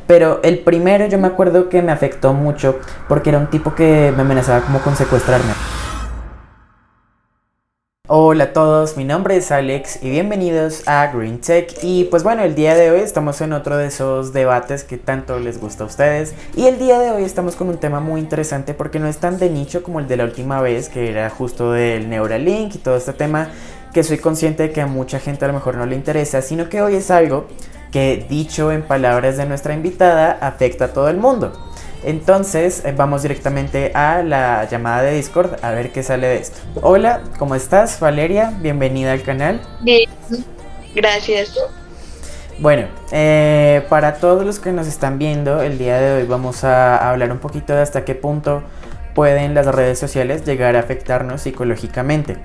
Pero el primero yo me acuerdo que me afectó mucho porque era un tipo que me amenazaba como con secuestrarme. Hola a todos, mi nombre es Alex y bienvenidos a Green Tech. Y pues bueno, el día de hoy estamos en otro de esos debates que tanto les gusta a ustedes. Y el día de hoy estamos con un tema muy interesante porque no es tan de nicho como el de la última vez, que era justo del Neuralink y todo este tema, que soy consciente de que a mucha gente a lo mejor no le interesa, sino que hoy es algo que, dicho en palabras de nuestra invitada, afecta a todo el mundo. Entonces vamos directamente a la llamada de Discord a ver qué sale de esto. Hola, ¿cómo estás, Valeria? Bienvenida al canal. Bien, gracias. Bueno, para todos los que nos están viendo, el día de hoy vamos a hablar un poquito de hasta qué punto pueden las redes sociales llegar a afectarnos psicológicamente.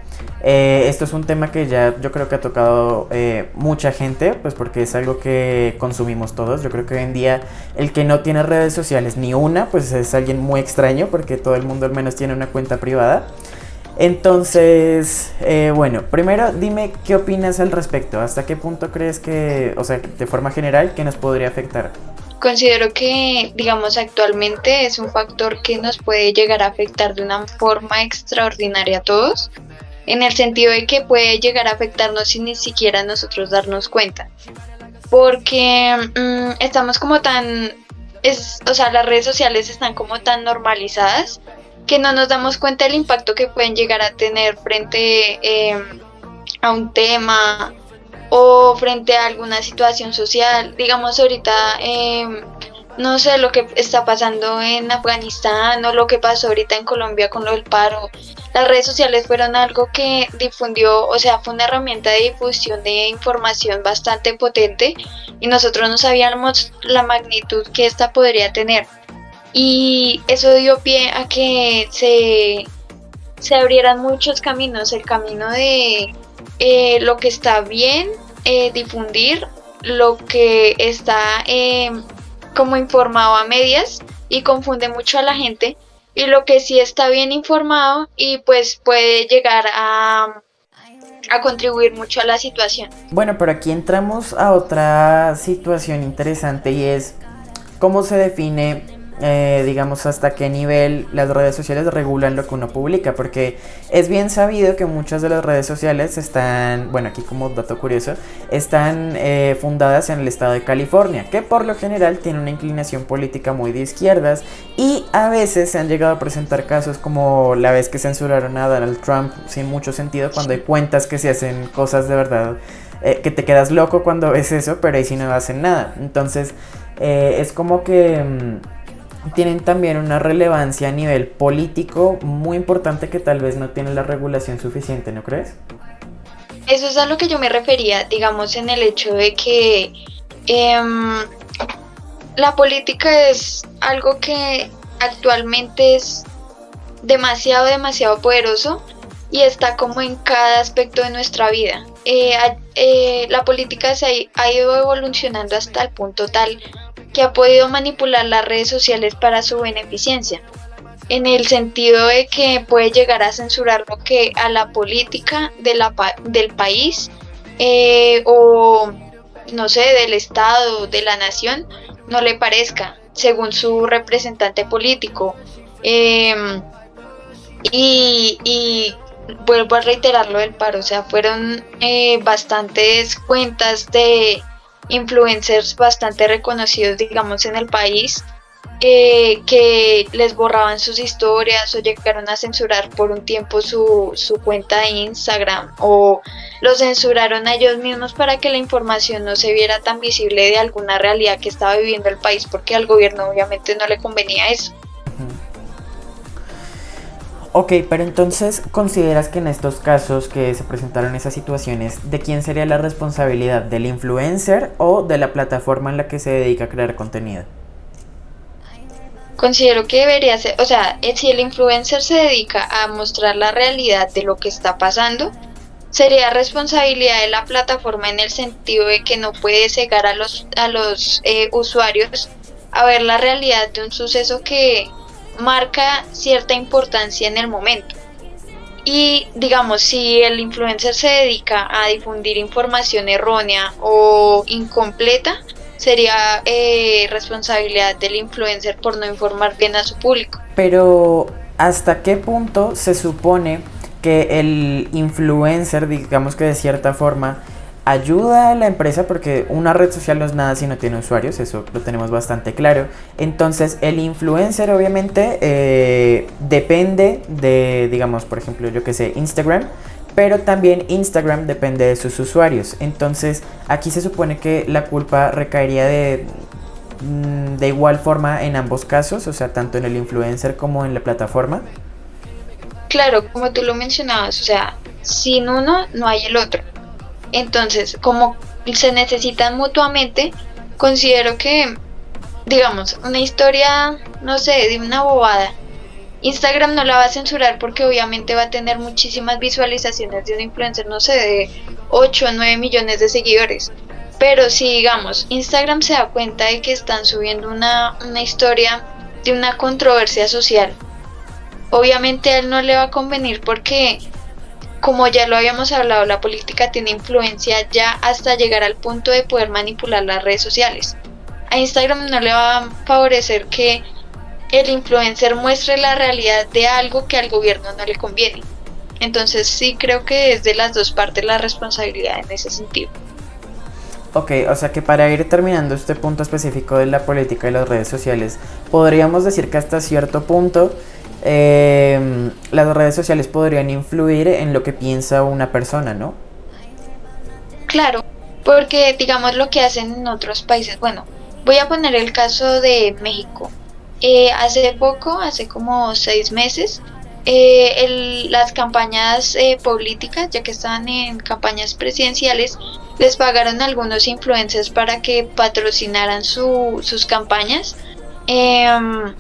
Esto es un tema que ya yo creo que ha tocado mucha gente, pues porque es algo que consumimos todos. Yo creo que hoy en día el que no tiene redes sociales ni una, pues es alguien muy extraño porque todo el mundo al menos tiene una cuenta privada. Entonces, bueno, primero dime qué opinas al respecto. ¿Hasta qué punto crees que, o sea, de forma general, que nos podría afectar? Considero que, digamos, actualmente es un factor que nos puede llegar a afectar de una forma extraordinaria a todos, en el sentido de que puede llegar a afectarnos sin ni siquiera nosotros darnos cuenta. Porque estamos como tan, o sea, las redes sociales están como tan normalizadas que no nos damos cuenta del impacto que pueden llegar a tener frente a un tema o frente a alguna situación social. Digamos ahorita, no sé, lo que está pasando en Afganistán o lo que pasó ahorita en Colombia con lo del paro. Las redes sociales fueron algo que difundió, o sea, fue una herramienta de difusión de información bastante potente y nosotros no sabíamos la magnitud que esta podría tener. Y eso dio pie a que se abrieran muchos caminos, el camino de lo que está bien difundir, lo que está como informado a medias y confunde mucho a la gente, y lo que sí está bien informado y pues puede llegar a contribuir mucho a la situación. Bueno, pero aquí entramos a otra situación interesante y es cómo se define, digamos, hasta qué nivel las redes sociales regulan lo que uno publica, porque es bien sabido que muchas de las redes sociales están, bueno, aquí como dato curioso, están fundadas en el estado de California, que por lo general tiene una inclinación política muy de izquierdas, y a veces se han llegado a presentar casos como la vez que censuraron a Donald Trump sin mucho sentido, cuando hay cuentas que se hacen cosas de verdad, que te quedas loco cuando ves eso, pero ahí sí no hacen nada. Entonces es como que tienen también una relevancia a nivel político muy importante que tal vez no tiene la regulación suficiente, ¿no crees? Eso es a lo que yo me refería, digamos, en el hecho de que la política es algo que actualmente es demasiado poderoso y está como en cada aspecto de nuestra vida. La política ha ido evolucionando hasta el punto tal que ha podido manipular las redes sociales para su beneficencia, en el sentido de que puede llegar a censurar lo que a la política del país o no sé, del estado, de la nación, no le parezca, según su representante político. Eh, y vuelvo a reiterar lo del paro, o sea, fueron bastantes cuentas de influencers bastante reconocidos, digamos, en el país, que les borraban sus historias o llegaron a censurar por un tiempo su cuenta de Instagram, o los censuraron a ellos mismos para que la información no se viera tan visible de alguna realidad que estaba viviendo el país, porque al gobierno obviamente no le convenía eso. Ok, pero entonces, ¿consideras que en estos casos que se presentaron esas situaciones, de quién sería la responsabilidad? ¿Del influencer o de la plataforma en la que se dedica a crear contenido? Considero que debería ser, o sea, si el influencer se dedica a mostrar la realidad de lo que está pasando, sería responsabilidad de la plataforma, en el sentido de que no puede cegar a los usuarios a ver la realidad de un suceso que marca cierta importancia en el momento. Y digamos, si el influencer se dedica a difundir información errónea o incompleta, sería responsabilidad del influencer por no informar bien a su público. Pero, ¿hasta qué punto se supone que el influencer, digamos que de cierta forma, ayuda a la empresa? Porque una red social no es nada si no tiene usuarios, eso lo tenemos bastante claro. Entonces, el influencer obviamente depende de, digamos, por ejemplo, yo que sé, Instagram, pero también Instagram depende de sus usuarios. Entonces, aquí se supone que la culpa recaería de igual forma en ambos casos, o sea, tanto en el influencer como en la plataforma. Claro, como tú lo mencionabas, o sea, sin uno no hay el otro. Entonces, como se necesitan mutuamente, considero que, digamos, una historia, no sé, de una bobada, Instagram no la va a censurar porque obviamente va a tener muchísimas visualizaciones de un influencer, no sé, de 8 o 9 millones de seguidores. Pero si, digamos, Instagram se da cuenta de que están subiendo una historia de una controversia social, obviamente a él no le va a convenir porque, como ya lo habíamos hablado, la política tiene influencia ya hasta llegar al punto de poder manipular las redes sociales. A Instagram no le va a favorecer que el influencer muestre la realidad de algo que al gobierno no le conviene. Entonces sí creo que es de las dos partes la responsabilidad en ese sentido. Ok, o sea que para ir terminando este punto específico de la política y las redes sociales, podríamos decir que hasta cierto punto las redes sociales podrían influir en lo que piensa una persona, ¿no? Claro, porque digamos lo que hacen en otros países. Bueno, voy a poner el caso de México. Hace poco, hace como 6 meses, las campañas políticas, ya que estaban en campañas presidenciales, les pagaron a algunos influencers para que patrocinaran sus campañas, em,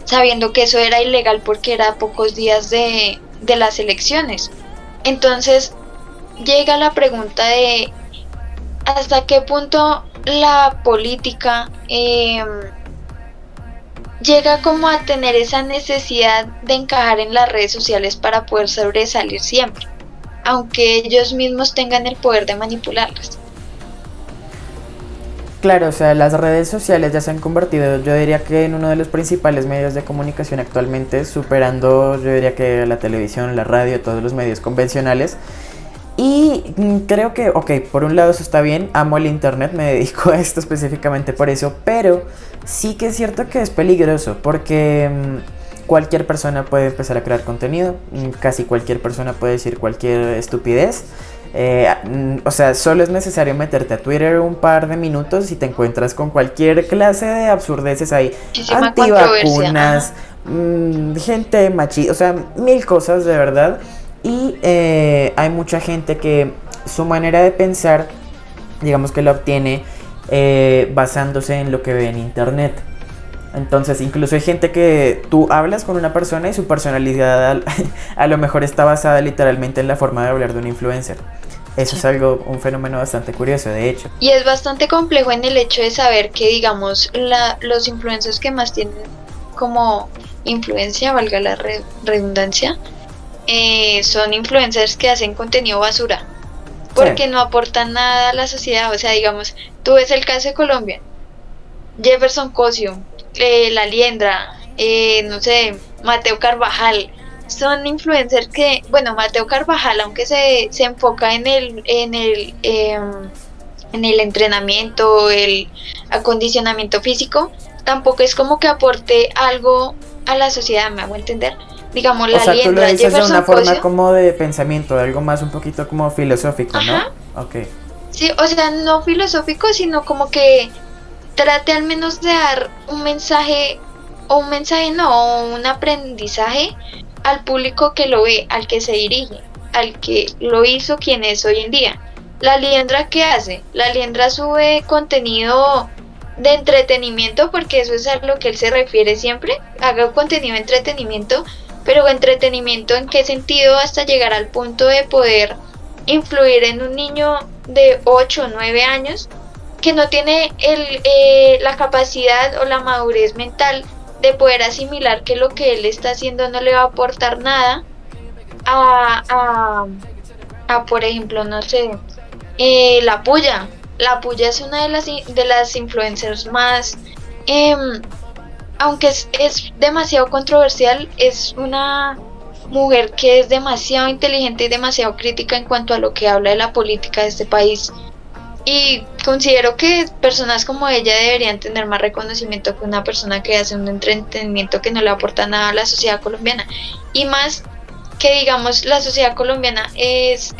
sabiendo que eso era ilegal porque era a pocos días de las elecciones. Entonces llega la pregunta de hasta qué punto la política llega como a tener esa necesidad de encajar en las redes sociales para poder sobresalir siempre, aunque ellos mismos tengan el poder de manipularlas. Claro, o sea, las redes sociales ya se han convertido, yo diría que en uno de los principales medios de comunicación actualmente, superando, yo diría que la televisión, la radio, todos los medios convencionales. Y creo que, ok, por un lado eso está bien, amo el internet, me dedico a esto específicamente por eso, pero sí que es cierto que es peligroso porque cualquier persona puede empezar a crear contenido, casi cualquier persona puede decir cualquier estupidez. O sea, solo es necesario meterte a Twitter un par de minutos y te encuentras con cualquier clase de absurdeces ahí, Muchísima controversia. antivacunas, Ajá. gente machista, o sea, mil cosas de verdad. Y hay mucha gente que su manera de pensar, digamos que la obtiene basándose en lo que ve en internet. Entonces, incluso hay gente que tú hablas con una persona y su personalidad a lo mejor está basada literalmente en la forma de hablar de un influencer. Eso es Sí. algo, un fenómeno bastante curioso, de hecho. Y es bastante complejo en el hecho de saber que, digamos, los influencers que más tienen como influencia, valga la redundancia, son influencers que hacen contenido basura, Sí, porque no aportan nada a la sociedad. O sea, digamos, tú ves el caso de Colombia, Jefferson Cosio, La Liendra, no sé, Mateo Carvajal, son influencers que, bueno, Mateo Carvajal, aunque se enfoca en el entrenamiento, el acondicionamiento físico, tampoco es como que aporte algo a la sociedad, me hago entender. Digamos, o La sea, tú lo Liendra, dices de una Jefferson forma Cosio, como de pensamiento, de algo más un poquito como filosófico, ¿no? ajá, Ok. sí, o sea, no filosófico, sino como que trate al menos de dar un mensaje, o un mensaje no, o un aprendizaje al público que lo ve, al que se dirige, al que lo hizo quien es hoy en día. La Liendra, ¿qué hace? La Liendra sube contenido de entretenimiento, porque eso es a lo que él se refiere siempre, haga contenido de entretenimiento, pero entretenimiento en qué sentido, hasta llegar al punto de poder influir en un niño de 8 o 9 años que no tiene la capacidad o la madurez mental de poder asimilar que lo que él está haciendo no le va a aportar nada a, a, por ejemplo, no sé, la puya. la Puya es una de las influencers más, em, aunque es demasiado controversial, es una mujer que es demasiado inteligente y demasiado crítica en cuanto a lo que habla de la política de este país. Y considero que personas como ella deberían tener más reconocimiento que una persona que hace un entretenimiento que no le aporta nada a la sociedad colombiana. Y más que digamos la sociedad colombiana es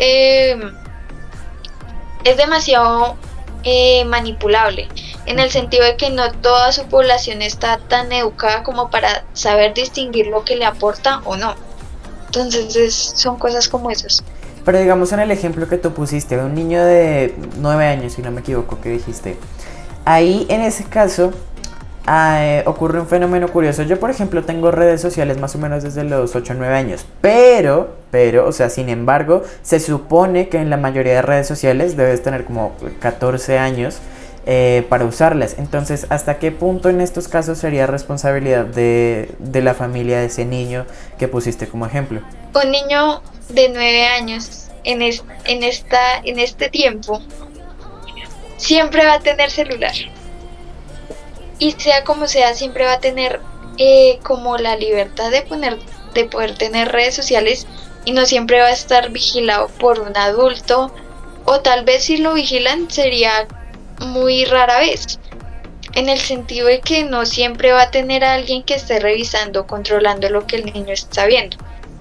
demasiado manipulable, en el sentido de que no toda su población está tan educada como para saber distinguir lo que le aporta o no. Entonces son cosas como esas. Pero digamos en el ejemplo que tú pusiste, de un niño de 9 años, si no me equivoco, que dijiste, ahí en ese caso ocurre un fenómeno curioso. Yo, por ejemplo, tengo redes sociales más o menos desde los 8 o 9 años, pero, o sea, sin embargo, se supone que en la mayoría de redes sociales debes tener como 14 años para usarlas. Entonces, ¿hasta qué punto en estos casos sería responsabilidad de la familia de ese niño que pusiste como ejemplo? Un niño de 9 años en este tiempo siempre va a tener celular. Y sea como sea, siempre va a tener como la libertad de poder tener redes sociales, y no siempre va a estar vigilado por un adulto, o tal vez si lo vigilan sería muy rara vez, en el sentido de que no siempre va a tener a alguien que esté revisando, controlando lo que el niño está viendo.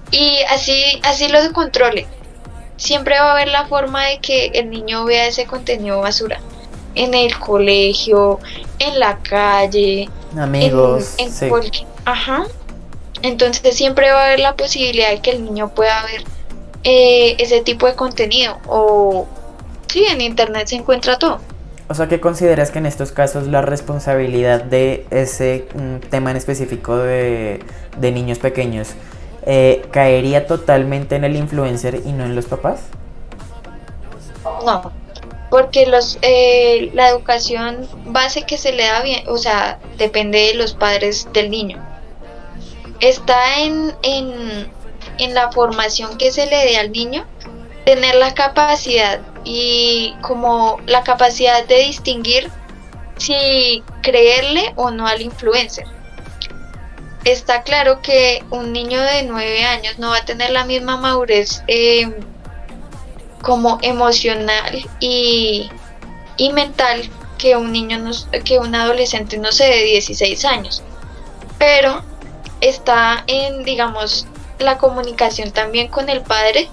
Y así lo controle. Siempre va a haber la forma de que el niño vea ese contenido basura. En el colegio, en la calle, Amigos, en sí. ajá. Entonces siempre va a haber la posibilidad de que el niño pueda ver ese tipo de contenido. O sí, en internet se encuentra todo. O sea, ¿qué consideras que en estos casos la responsabilidad de ese tema en específico de niños pequeños caería totalmente en el influencer y no en los papás? No, porque la educación base que se le da bien, o sea, depende de los padres del niño. Está en la formación que se le dé al niño, tener la capacidad y como la capacidad de distinguir si creerle o no al influencer. Está claro que un niño de 9 años no va a tener la misma madurez como emocional y mental que un niño, que un adolescente, no sé, de 16 años. Pero está en, digamos, la comunicación también con el padre,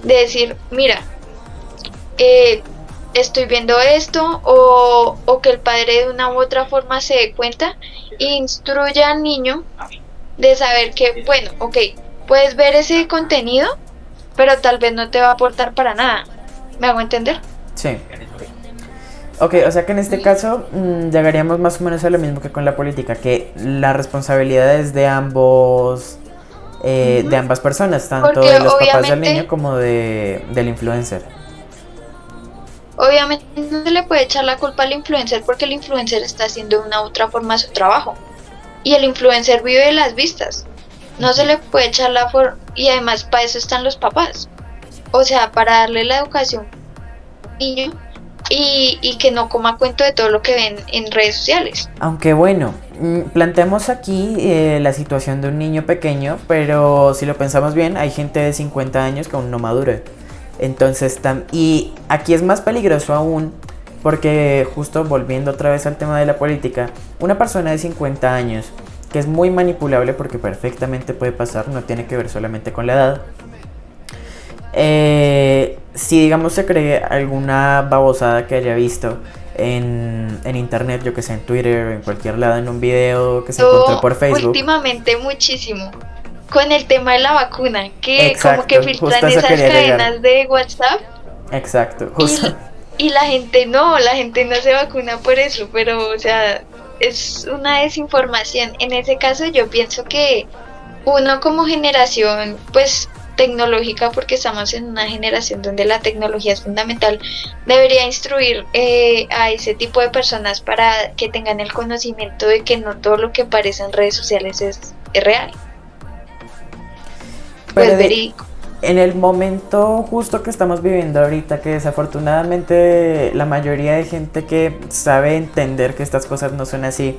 de decir, mira, estoy viendo esto, o que el padre de una u otra forma se dé cuenta e instruya al niño de saber que, bueno, ok, puedes ver ese contenido, pero tal vez no te va a aportar para nada. ¿Me hago entender? Sí. Ok, o sea que en este caso llegaríamos más o menos a lo mismo que con la política, que la responsabilidad es de ambos, de ambas personas, tanto Porque de los papás del niño como del influencer. obviamente no se le puede echar la culpa al influencer, porque el influencer está haciendo de una u otra forma su trabajo. Y el influencer vive de las vistas. No se le puede echar y además para eso están los papás. O sea, para darle la educación al niño y que no coma cuento de todo lo que ven en redes sociales. Aunque bueno, planteamos aquí la situación de un niño pequeño, pero si lo pensamos bien, hay gente de 50 años que aún no madura. Entonces, y aquí es más peligroso aún, porque justo volviendo otra vez al tema de la política, una persona de 50 años, que es muy manipulable porque perfectamente puede pasar, no tiene que ver solamente con la edad. Si digamos se cree alguna babosada que haya visto en internet, yo que sé, en Twitter, en cualquier lado, en un video que se encontró por Facebook. Últimamente muchísimo con el tema de la vacuna, que exacto, como que filtran esas cadenas de WhatsApp. Exacto, justo. Y la gente no se vacuna por eso, pero o sea, es una desinformación. En ese caso yo pienso que uno como generación, pues tecnológica, porque estamos en una generación donde la tecnología es fundamental, debería instruir a ese tipo de personas para que tengan el conocimiento de que no todo lo que aparece en redes sociales es real. Pues verídico. en el momento justo que estamos viviendo ahorita, que desafortunadamente la mayoría de gente que sabe entender que estas cosas no son así,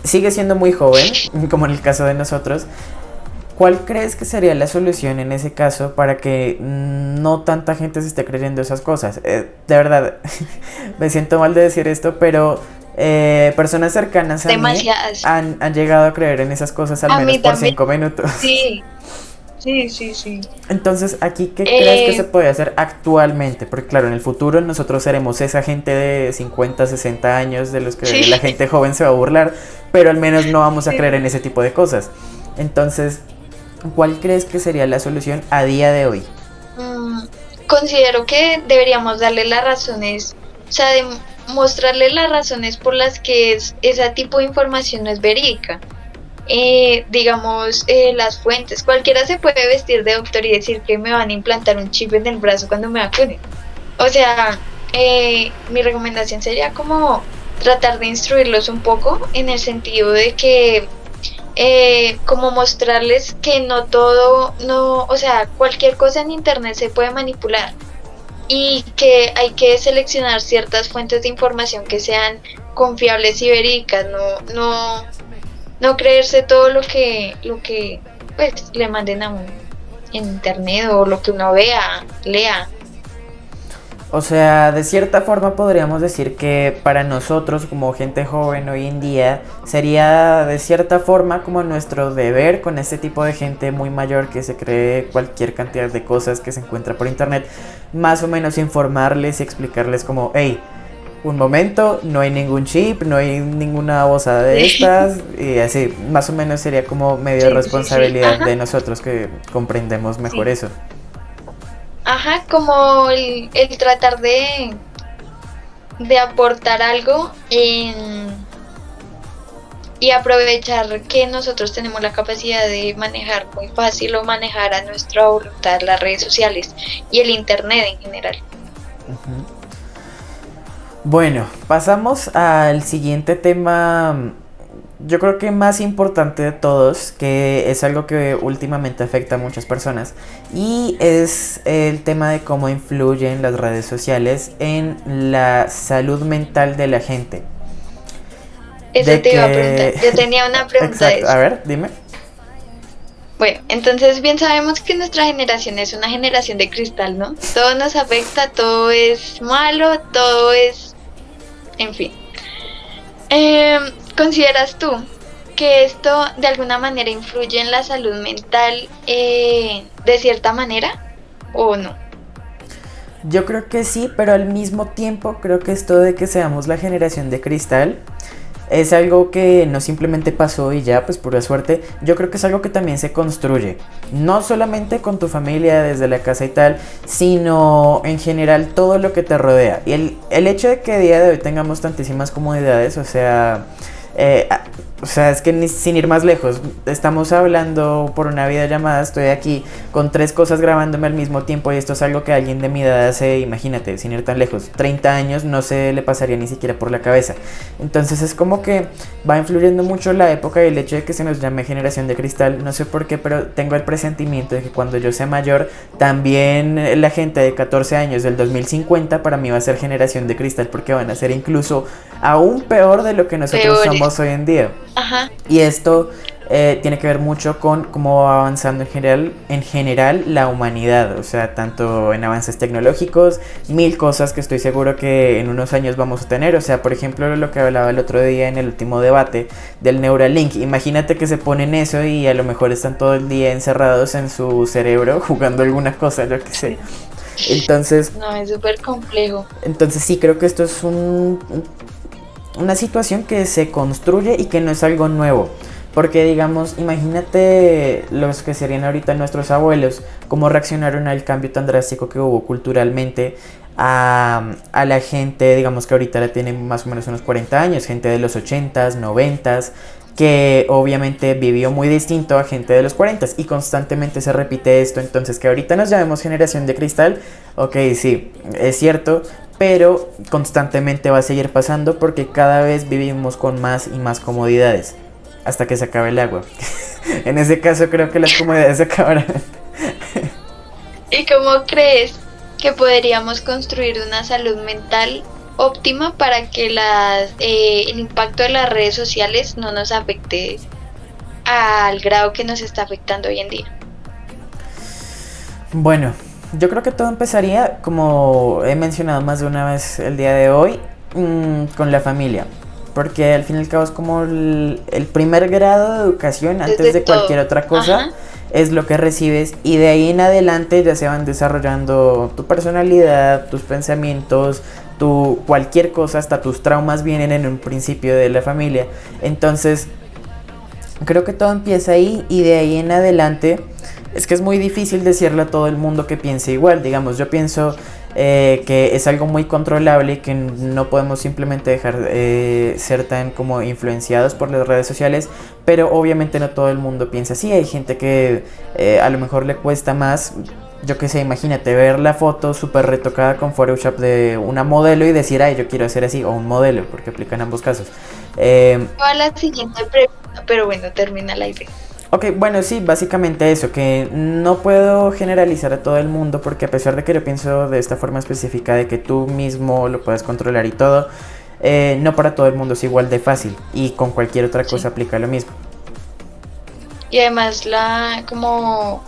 sigue siendo muy joven, como en el caso de nosotros. ¿Cuál crees que sería la solución en ese caso para que no tanta gente se esté creyendo esas cosas? De verdad, me siento mal de decir esto, pero personas cercanas a mí Demasiadas. han llegado a creer en esas cosas al A menos mí por también. 5 minutos. Sí, sí, sí, sí. Entonces, ¿aquí qué crees que se Eh, puede hacer actualmente? Porque claro, en el futuro nosotros seremos esa gente de 50, 60 años de los que la sí, gente joven se va a burlar, pero al menos no vamos a creer sí. en ese tipo de cosas. Entonces, ¿cuál crees que sería la solución a día de hoy? Mm, considero que deberíamos darle las razones, o sea, mostrarle las razones por las que ese tipo de información no es verídica. Digamos, las fuentes. Cualquiera se puede vestir de doctor y decir que me van a implantar un chip en el brazo cuando me vacunen. O sea, mi recomendación sería como tratar de instruirlos un poco en el sentido de que como mostrarles que no todo, no, o sea, cualquier cosa en internet se puede manipular y que hay que seleccionar ciertas fuentes de información que sean confiables y verídicas, no creerse todo lo que pues le manden a uno en internet o lo que uno vea, lea. O sea, de cierta forma podríamos decir que para nosotros como gente joven hoy en día sería de cierta forma como nuestro deber con este tipo de gente muy mayor que se cree cualquier cantidad de cosas que se encuentra por internet, más o menos informarles y explicarles como, hey, un momento, no hay ningún chip, no hay ninguna babosada de Sí, estas, y así, más o menos sería como medio de sí, sí, sí, responsabilidad ajá, de nosotros que comprendemos mejor sí. eso. Ajá, como el tratar de aportar algo y aprovechar que nosotros tenemos la capacidad de manejar muy fácil o manejar a nuestra voluntad las redes sociales y el internet en general. Ujú. Bueno, pasamos al siguiente tema, yo creo que más importante de todos, que es algo que últimamente afecta a muchas personas, y es el tema de cómo influyen las redes sociales en la salud mental de la gente. Eso De te iba a preguntar. que... Yo tenía una pregunta de Exacto, a eso. ver, dime. Bueno, entonces bien sabemos que nuestra generación es una generación de cristal, ¿no? Todo nos afecta, todo es malo, todo es, en fin. Eh, ¿Consideras tú que esto de alguna manera influye en la salud mental de cierta manera o no? Yo creo que sí, pero al mismo tiempo creo que esto de que seamos la generación de cristal es algo que no simplemente pasó y ya, pues pura suerte. Yo creo que es algo que también se construye. No solamente con tu familia desde la casa y tal, sino en general todo lo que te rodea. Y el hecho de que a día de hoy tengamos tantísimas comodidades, eh, o sea, es que sin ir más lejos, estamos hablando por una videollamada, estoy aquí con 3 cosas grabándome al mismo tiempo y esto es algo que alguien de mi edad hace, imagínate, sin ir tan lejos, 30 años no se le pasaría ni siquiera por la cabeza. Entonces es como que va influyendo mucho la época y el hecho de que se nos llame generación de cristal, no sé por qué, pero tengo el presentimiento de que cuando yo sea mayor, también la gente de 14 años del 2050 para mí va a ser generación de cristal porque van a ser incluso aún peor de lo que nosotros Peores. somos hoy en día. Ajá. Y esto tiene que ver mucho con cómo va avanzando en general la humanidad, o sea, tanto en avances tecnológicos, mil cosas que estoy seguro que en unos años vamos a tener, o sea, por ejemplo, lo que hablaba el otro día en el último debate del Neuralink, imagínate que se ponen eso y a lo mejor están todo el día encerrados en su cerebro jugando alguna cosa, yo qué sé. Sí. Entonces, No, es súper complejo. entonces sí creo que esto es una situación que se construye y que no es algo nuevo. Porque digamos, imagínate los que serían ahorita nuestros abuelos, cómo reaccionaron al cambio tan drástico que hubo culturalmente a la gente, digamos que ahorita la tienen más o menos unos 40 años, gente de los 80s, 90s, que obviamente vivió muy distinto a gente de los 40s y constantemente se repite esto, entonces que ahorita nos llamemos generación de cristal, ok, sí, es cierto, pero constantemente va a seguir pasando porque cada vez vivimos con más y más comodidades hasta que se acabe el agua. En ese caso creo que las comodidades se acabarán. ¿Y cómo crees que podríamos construir una salud mental óptima para que el impacto de las redes sociales no nos afecte al grado que nos está afectando hoy en día? Bueno, yo creo que todo empezaría, como he mencionado más de una vez el día de hoy, con la familia. Porque al fin y al cabo es como el primer grado de educación antes Desde de cualquier todo. otra cosa. Ajá. Es lo que recibes y de ahí en adelante ya se van desarrollando tu personalidad, tus pensamientos, cualquier cosa, hasta tus traumas vienen en un principio de la familia. Entonces, creo que todo empieza ahí y de ahí en adelante es que es muy difícil decirle a todo el mundo que piense igual. Digamos, yo pienso que es algo muy controlable y que no podemos simplemente dejar ser tan como influenciados por las redes sociales, pero obviamente no todo el mundo piensa así. Hay gente que a lo mejor le cuesta más. Yo qué sé, imagínate ver la foto súper retocada con Photoshop de una modelo y decir, ay, yo quiero ser así, o un modelo, porque aplica en ambos casos. A la siguiente pregunta, pero bueno, termina la idea. Ok, bueno, sí, básicamente eso, que no puedo generalizar a todo el mundo porque a pesar de que yo pienso de esta forma específica de que tú mismo lo puedes controlar y todo, no para todo el mundo es igual de fácil y con cualquier otra cosa aplica lo mismo. Y además como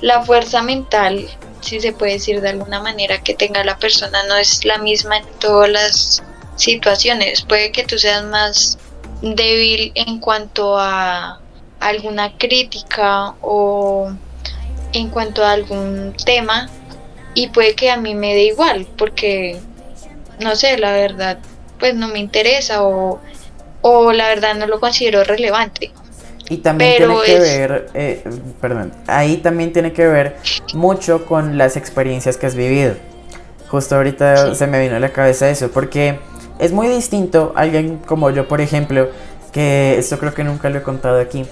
la fuerza mental, si se puede decir de alguna manera, que tenga la persona no es la misma en todas las situaciones. Puede que tú seas más débil en cuanto a alguna crítica o en cuanto a algún tema, y puede que a mí me dé igual porque no sé, la verdad pues no me interesa o la verdad no lo considero relevante. Y también tiene Pero que es ver, perdón, ahí también tiene que ver mucho con las experiencias que has vivido. Justo ahorita sí, se me vino a la cabeza eso, porque es muy distinto alguien como yo, por ejemplo, que esto creo que nunca lo he contado aquí,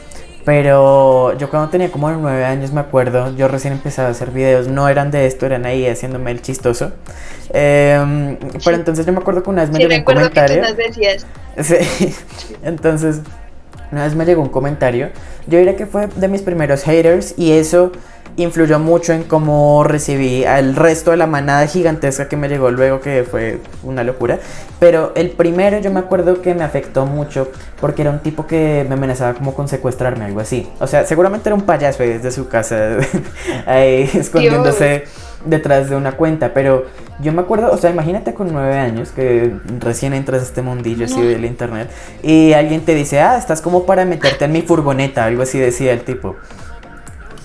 pero yo cuando tenía como 9 años me acuerdo, yo recién empezaba a hacer videos, no eran de esto, eran ahí haciéndome el chistoso. Pero sí, entonces yo me acuerdo que una vez me sí llegó un recuerdo que tú comentario, nos decías. sí, entonces una vez me llegó un comentario, yo diría que fue de mis primeros haters y eso influyó mucho en cómo recibí al resto de la manada gigantesca que me llegó luego, que fue una locura. Pero el primero yo me acuerdo que me afectó mucho porque era un tipo que me amenazaba como con secuestrarme, algo así. O sea, seguramente era un payaso desde su casa, ahí Dios, escondiéndose detrás de una cuenta, pero yo me acuerdo, o sea, imagínate con 9 años que recién entras a este mundillo así no, del internet y alguien te dice, ah, estás como para meterte en mi furgoneta, algo así decía el tipo.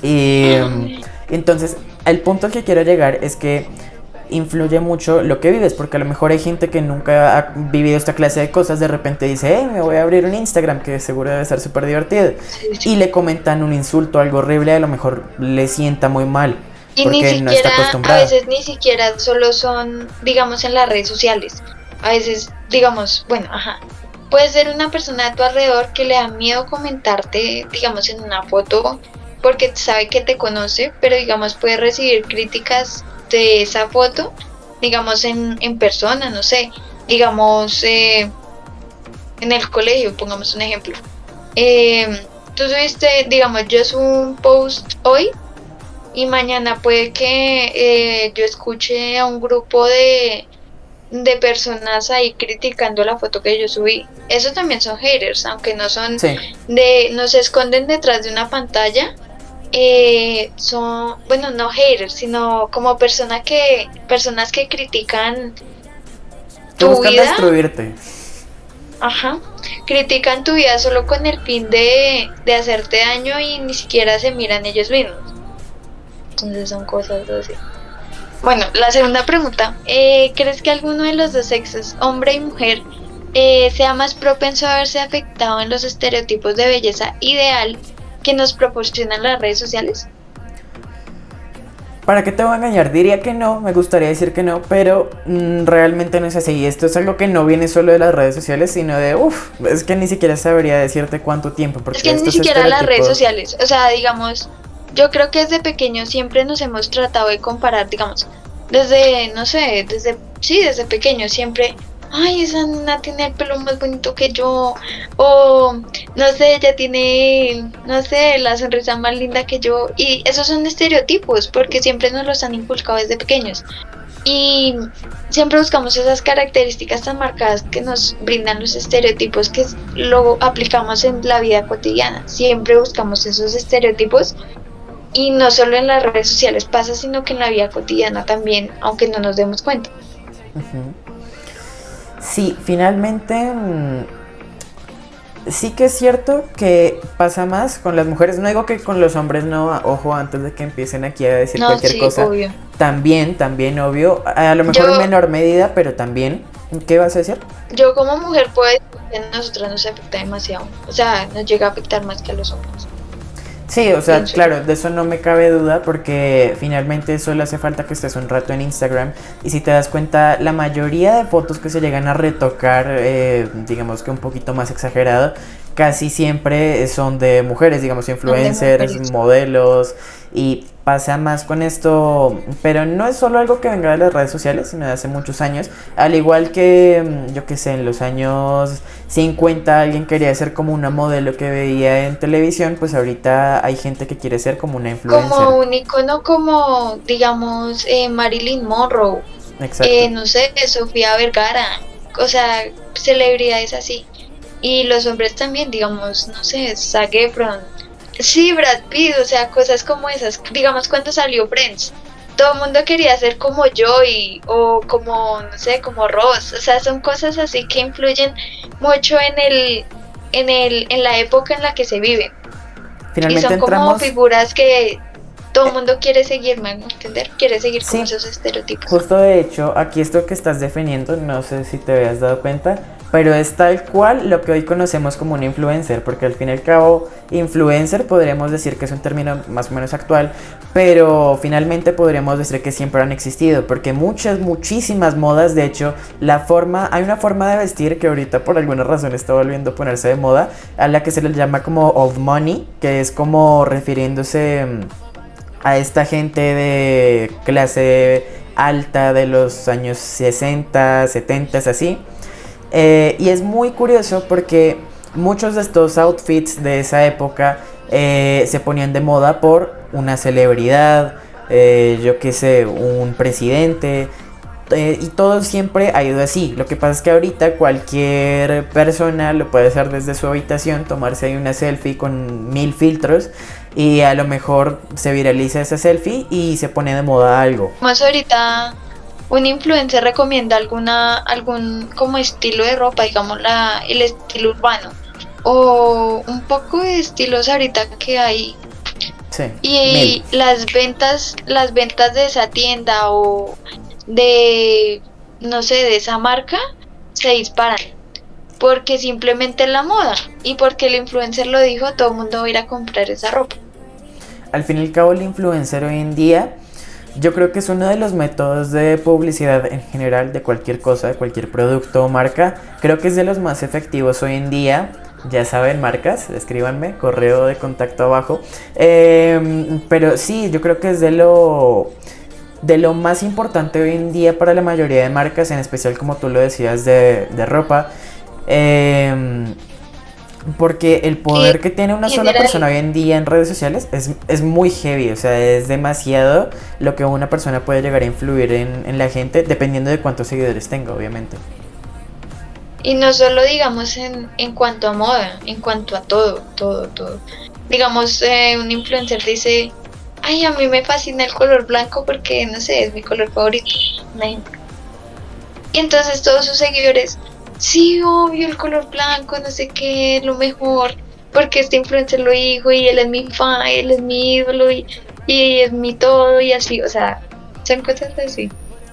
Y entonces, el punto al que quiero llegar es que influye mucho lo que vives, porque a lo mejor hay gente que nunca ha vivido esta clase de cosas, de repente dice, hey, me voy a abrir un Instagram que seguro debe ser súper divertido, sí, y sí. le comentan un insulto, algo horrible, a lo mejor le sienta muy mal, Y ni porque no está siquiera, a acostumbrado. veces ni siquiera solo son, digamos, en las redes sociales. A veces, digamos, bueno, ajá, puede ser una persona a tu alrededor que le da miedo comentarte, digamos, en una foto porque sabe que te conoce, pero digamos puede recibir críticas de esa foto, digamos, en persona, no sé, digamos, en el colegio, pongamos un ejemplo. Tú subiste, digamos, yo subo un post hoy y mañana puede que yo escuche a un grupo de personas ahí criticando la foto que yo subí. Eso también son haters, aunque no son Sí, no se esconden detrás de una pantalla. Son, bueno, no haters, sino como personas que critican que tu buscan vida, destruirte. ajá, critican tu vida solo con el fin de hacerte daño y ni siquiera se miran ellos mismos. Entonces son cosas así. Bueno, la segunda pregunta. ¿Crees que alguno de los dos sexos, hombre y mujer, sea más propenso a verse afectado en los estereotipos de belleza ideal que nos proporcionan las redes sociales? ¿Para qué te voy a engañar? Diría que no, me gustaría decir que no, pero realmente no es así. Y esto es algo que no viene solo de las redes sociales, sino de, uff, es que ni siquiera sabría decirte cuánto tiempo, Es porque que ni estos siquiera las redes estereotipos... sociales, o sea, digamos, yo creo que desde pequeños siempre nos hemos tratado de comparar, digamos, desde, no sé, desde, sí, desde pequeños siempre, ay, esa nena tiene el pelo más bonito que yo, o no sé, ella tiene, no sé, la sonrisa más linda que yo, y esos son estereotipos, porque siempre nos los han inculcado desde pequeños. Y siempre buscamos esas características tan marcadas que nos brindan los estereotipos que luego aplicamos en la vida cotidiana. Siempre buscamos esos estereotipos y no solo en las redes sociales pasa, sino que en la vida cotidiana también, aunque no nos demos cuenta. Ujú. Sí, finalmente sí que es cierto que pasa más con las mujeres. No digo que con los hombres no, ojo, antes de que empiecen aquí a decir No, cualquier sí, cosa. obvio. También, obvio. A lo mejor en Yo, menor medida, pero también. ¿Qué vas a decir? yo como mujer puedo decir que a nosotros nos afecta demasiado. O sea, nos llega a afectar más que a los hombres. Sí, o sea, Pienso yo. claro, de eso no me cabe duda porque finalmente solo hace falta que estés un rato en Instagram y si te das cuenta, la mayoría de fotos que se llegan a retocar, digamos que un poquito más exagerado, casi siempre son de mujeres, digamos, Son de influencers, mujeres. modelos y pasa más con esto, pero no es solo algo que venga de las redes sociales, sino de hace muchos años, al igual que, yo qué sé, en los años 50 alguien quería ser como una modelo que veía en televisión, pues ahorita hay gente que quiere ser como una influencer. Como un icono como, digamos, Marilyn Monroe, Exacto. no sé, Sofía Vergara, o sea, celebridades así. Y los hombres también, digamos, no sé, Zac Efron. Sí, Brad Pitt, o sea, cosas como esas. Digamos, cuando salió Friends, todo el mundo quería ser como Joey o como, no sé, como Ross. O sea, son cosas así que influyen mucho en la época en la que se viven. Y Finalmente son como entramos, figuras que todo el mundo quiere seguir, ¿me hago entender? Quiere seguir como sí, esos estereotipos. justo de hecho, aquí esto que estás definiendo, no sé si te habías dado cuenta, pero es tal cual lo que hoy conocemos como un influencer, porque al fin y al cabo, influencer podríamos decir que es un término más o menos actual, pero finalmente podríamos decir que siempre han existido, porque muchísimas modas, de hecho, hay una forma de vestir que ahorita por alguna razón está volviendo a ponerse de moda, a la que se le llama como old money, que es como refiriéndose a esta gente de clase alta de los años 60, 70, así. Y es muy curioso porque muchos de estos outfits de esa época se ponían de moda por una celebridad, yo qué sé, un presidente. Y todo siempre ha ido así. Lo que pasa es que ahorita cualquier persona lo puede hacer desde su habitación, tomarse ahí una selfie con 1000 filtros y a lo mejor se viraliza esa selfie y se pone de moda algo. Más ahorita un influencer recomienda algún como estilo de ropa, digamos el estilo urbano o un poco de estilos ahorita que hay Sí, y 1000. las ventas de esa tienda o de no sé, de esa marca se disparan porque simplemente es la moda y porque el influencer lo dijo, todo el mundo va a ir a comprar esa ropa. Al fin y al cabo el influencer hoy en día yo creo que es uno de los métodos de publicidad en general de cualquier cosa, de cualquier producto o marca. Creo que es de los más efectivos hoy en día. Ya saben, marcas, escríbanme, correo de contacto abajo. Pero sí, yo creo que es de lo más importante hoy en día para la mayoría de marcas, en especial como tú lo decías de ropa. Eh, Porque el Y poder que tiene una en sola general, persona hoy en día en redes sociales es muy heavy, o sea, es demasiado lo que una persona puede llegar a influir en la gente, dependiendo de cuántos seguidores tenga, obviamente. y no solo digamos en cuanto a moda, en cuanto a todo. Digamos, un influencer dice, ay, a mí me fascina el color blanco porque, no sé, es mi color favorito. Un ejemplo. Y entonces todos sus seguidores, sí, obvio, el color blanco, no sé qué, lo mejor, porque este influencer lo dijo y él es mi fan, él es mi ídolo y es mi todo y así, o sea, son cosas así.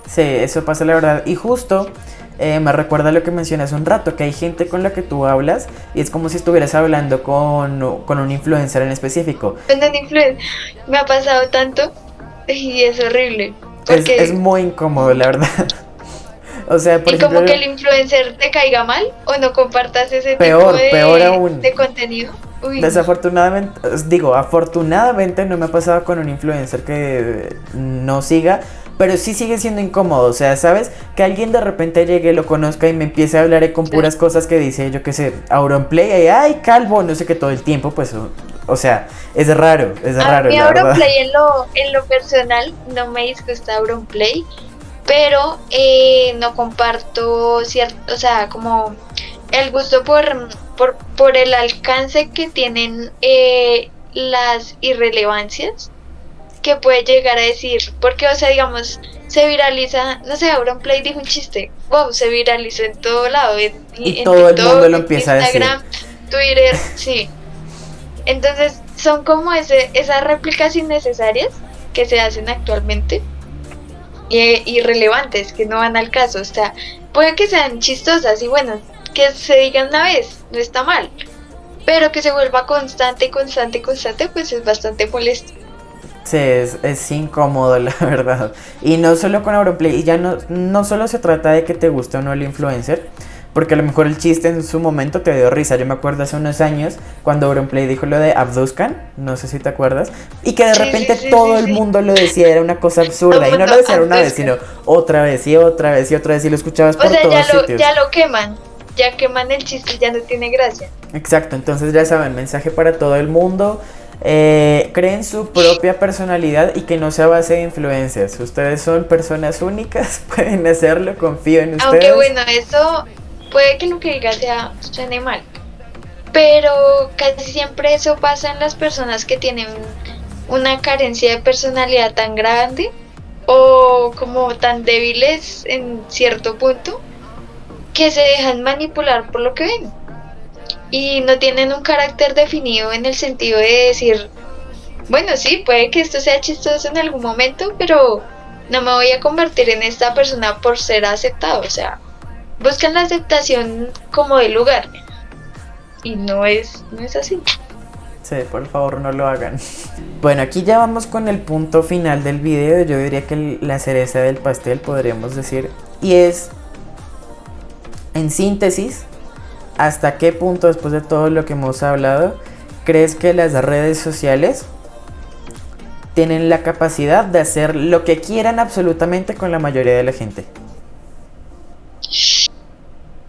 Sí, eso pasa la verdad. Y justo me recuerda lo que mencioné hace un rato, que hay gente con la que tú hablas y es como si estuvieras hablando con un influencer en específico. Cuando un influencer me ha pasado tanto y es horrible, Es porque muy incómodo, la verdad. O sea, por y como que ejemplo, el influencer te caiga mal o no compartas ese tipo peor aún. de contenido. Uy, no. Desafortunadamente, digo, afortunadamente no me ha pasado con un influencer que no siga, pero sí sigue siendo incómodo, o sea, ¿sabes? Que alguien de repente llegue, lo conozca y me empiece a hablar con puras cosas que dice, yo qué sé, Auronplay, y, ay, calvo, no sé qué, todo el tiempo, pues, o sea, es raro, A mí la verdad. Auronplay en lo personal no me disgusta Auronplay, pero no comparto cierto, o sea, como el gusto por el alcance que tienen las irrelevancias que puede llegar a decir, porque, o sea, digamos, se viraliza, no sé, Auronplay dijo un chiste, wow, se viralizó en todo lado, Y en todo el mundo TikTok, lo en empieza a decir. Instagram, Twitter, sí. Entonces, son como esas réplicas innecesarias que se hacen actualmente irrelevantes, que no van al caso. O sea, puede que sean chistosas y bueno, que se digan una vez, no está mal. Pero que se vuelva constante, constante, constante, pues es bastante molesto. Sí, es incómodo, la verdad. Y no solo con Auronplay, y ya no solo se trata de que te guste o no el influencer, porque a lo mejor el chiste en su momento te dio risa. Yo me acuerdo hace unos años cuando Auronplay dijo lo de Abduscan, no sé si te acuerdas, y que de Sí, sí, repente sí, todo sí, el sí. mundo lo decía, era una cosa Todo absurda, el y no mundo lo decía una vez, abduzca. sino otra vez y otra vez y otra vez, y lo escuchabas O por sea, todos sitios. ya lo queman. Ya queman el chiste, ya no tiene gracia. Exacto, entonces ya saben, mensaje para todo el mundo. Creen su propia personalidad y que no sea a base de influencias. Ustedes son personas únicas, pueden hacerlo, confío en Aunque ustedes. bueno, eso puede que lo que diga suene mal. Pero casi siempre eso pasa en las personas que tienen una carencia de personalidad tan grande o como tan débiles en cierto punto que se dejan manipular por lo que ven y no tienen un carácter definido en el sentido de decir, bueno, sí, puede que esto sea chistoso en algún momento, pero no me voy a convertir en esta persona por ser aceptado. O sea, buscan la aceptación como de lugar y no es así. Sí, por favor no lo hagan. Bueno, aquí ya vamos con el punto final del video. Yo diría que la cereza del pastel, podríamos decir. Y es, en síntesis, ¿hasta qué punto, después de todo lo que hemos hablado, crees que las redes sociales tienen la capacidad de hacer lo que quieran absolutamente con la mayoría de la gente?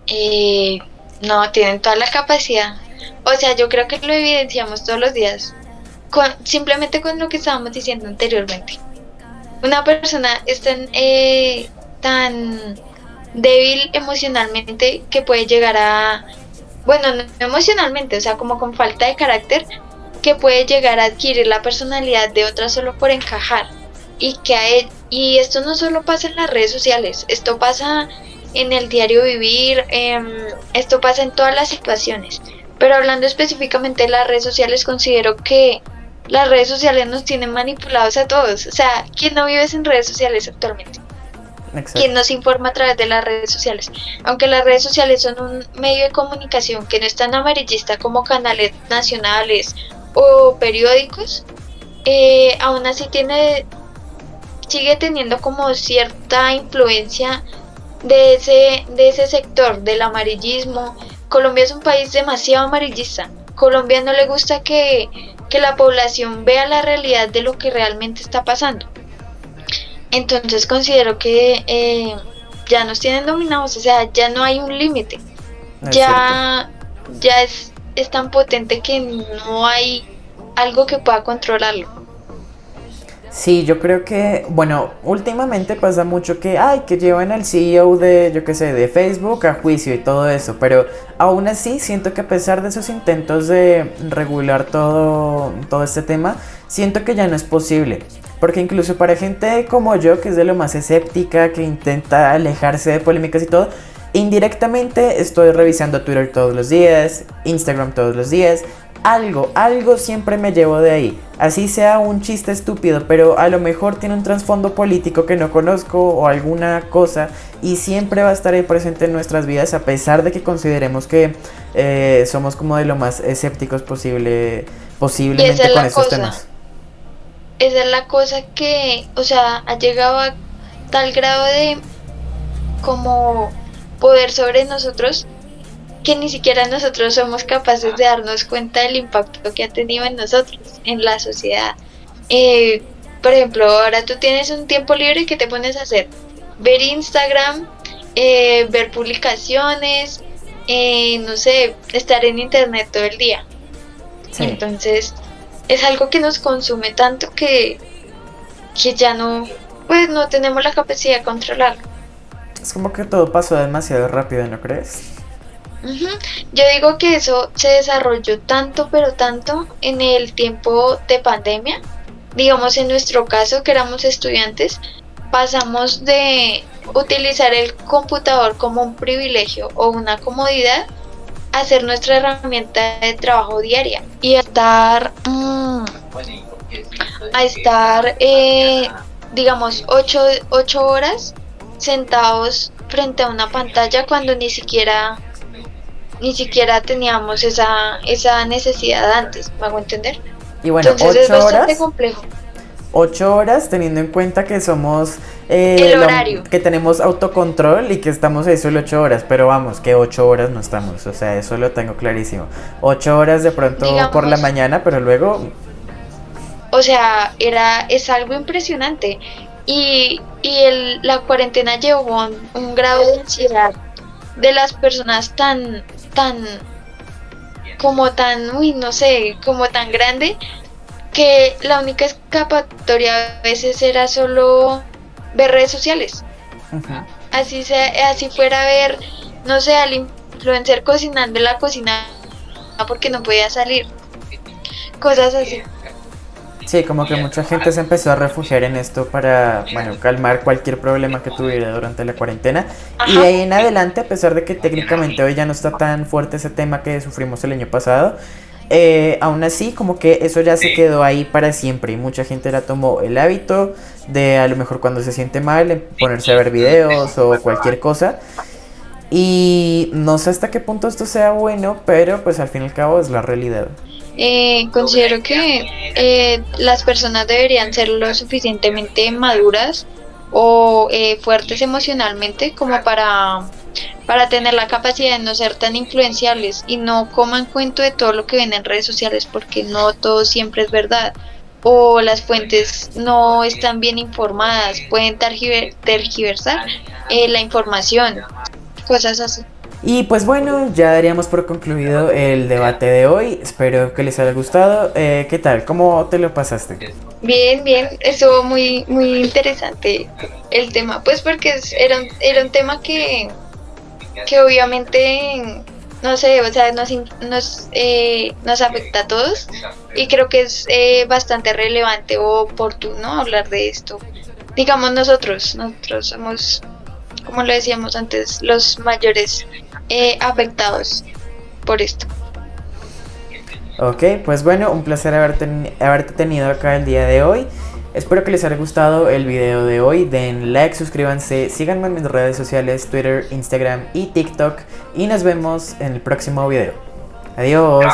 Eh, no, tienen toda la capacidad. O sea, yo creo que lo evidenciamos todos los días, simplemente con lo que estábamos diciendo anteriormente. Una persona es tan débil emocionalmente que puede llegar a, bueno, no emocionalmente, o sea, como con falta de carácter, que puede llegar a adquirir la personalidad de otra solo por encajar. Y esto no solo pasa en las redes sociales, esto pasa en el diario vivir, esto pasa en todas las situaciones. Pero hablando específicamente de las redes sociales, considero que las redes sociales nos tienen manipulados a todos. O sea, ¿quién no vive sin redes sociales actualmente? ¿Quién Exacto. nos informa a través de las redes sociales? Aunque las redes sociales son un medio de comunicación que no es tan amarillista como canales nacionales o periódicos, aún así sigue teniendo como cierta influencia de ese sector del amarillismo. Colombia es un país demasiado amarillista. Colombia no le gusta que la población vea la realidad de lo que realmente está pasando. Entonces considero que ya nos tienen dominados, o sea, ya no hay un límite. Es cierto. Ya, ya es tan potente que no hay algo que pueda controlarlo. Sí, yo creo que, bueno, últimamente pasa mucho que, ay, que llevan al CEO de, yo qué sé, de Facebook a juicio y todo eso, pero aún así siento que a pesar de esos intentos de regular todo este tema, siento que ya no es posible. Porque incluso para gente como yo, que es de lo más escéptica, que intenta alejarse de polémicas y todo, indirectamente estoy revisando Twitter todos los días, Instagram todos los días. Algo siempre me llevo de ahí. Así sea un chiste estúpido, pero a lo mejor tiene un trasfondo político que no conozco o alguna cosa y siempre va a estar ahí presente en nuestras vidas a pesar de que consideremos que somos como de lo más escépticos Y esa posiblemente es con la estos cosa. temas. Esa es la cosa que, o sea, ha llegado a tal grado de como poder sobre nosotros que ni siquiera nosotros somos capaces de darnos cuenta del impacto que ha tenido en nosotros, en la sociedad. por ejemplo, ahora tú tienes un tiempo libre, ¿qué te pones a hacer? Ver Instagram, ver publicaciones, no sé, estar en internet todo el día. Sí. Entonces, es algo que nos consume tanto que ya no, pues no tenemos la capacidad de controlarlo. Es como que todo pasó demasiado rápido, ¿no crees? Ujú. Yo digo que eso se desarrolló tanto, pero tanto en el tiempo de pandemia. Digamos, en nuestro caso, que éramos estudiantes, pasamos de utilizar el computador como un privilegio o una comodidad a ser nuestra herramienta de trabajo diaria y a estar, digamos, 8 horas sentados frente a una pantalla cuando ni siquiera teníamos esa necesidad antes, ¿me hago entender? Y bueno, Entonces es bastante complejo. 8 horas teniendo en cuenta que somos, El horario. que tenemos autocontrol y que estamos ahí solo 8 horas, pero vamos, que 8 horas no estamos, o sea, eso lo tengo clarísimo. 8 horas de pronto por la Digamos, mañana, pero luego, o sea, es algo impresionante. La cuarentena llevó a un grado de ansiedad de las personas uy, no sé, como tan grande, que la única escapatoria a veces era solo ver redes sociales. ujú. Así fuera a ver, no sé, al influencer cocinando en la cocina porque no podía salir. Cosas así. Sí, como que mucha gente se empezó a refugiar en esto para, bueno, calmar cualquier problema que tuviera durante la cuarentena. Y de Ajá. ahí en adelante, a pesar de que técnicamente hoy ya no está tan fuerte ese tema que sufrimos el año pasado, aún así como que eso ya se quedó ahí para siempre y mucha gente la tomó el hábito de a lo mejor cuando se siente mal ponerse a ver videos o cualquier cosa. Y no sé hasta qué punto esto sea bueno, pero pues al fin y al cabo es la realidad. Considero que las personas deberían ser lo suficientemente maduras o fuertes emocionalmente como para tener la capacidad de no ser tan influenciables y no coman cuento de todo lo que ven en redes sociales, porque no todo siempre es verdad o las fuentes no están bien informadas, pueden tergiversar la información, cosas así. Y pues bueno, ya daríamos por concluido el debate de hoy. Espero que les haya gustado. ¿Qué tal? ¿Cómo te lo pasaste? Bien, bien, estuvo muy, muy interesante el tema, pues porque era un tema que obviamente, no sé, o sea, nos afecta a todos y creo que es bastante relevante o oportuno hablar de esto. Digamos nosotros somos, como lo decíamos antes, los mayores afectados por esto. Ok, pues bueno, un placer haberte tenido acá el día de hoy. Espero que les haya gustado el video de hoy. Den like, suscríbanse, síganme en mis redes sociales, Twitter, Instagram y TikTok. Y nos vemos en el próximo video. Adiós.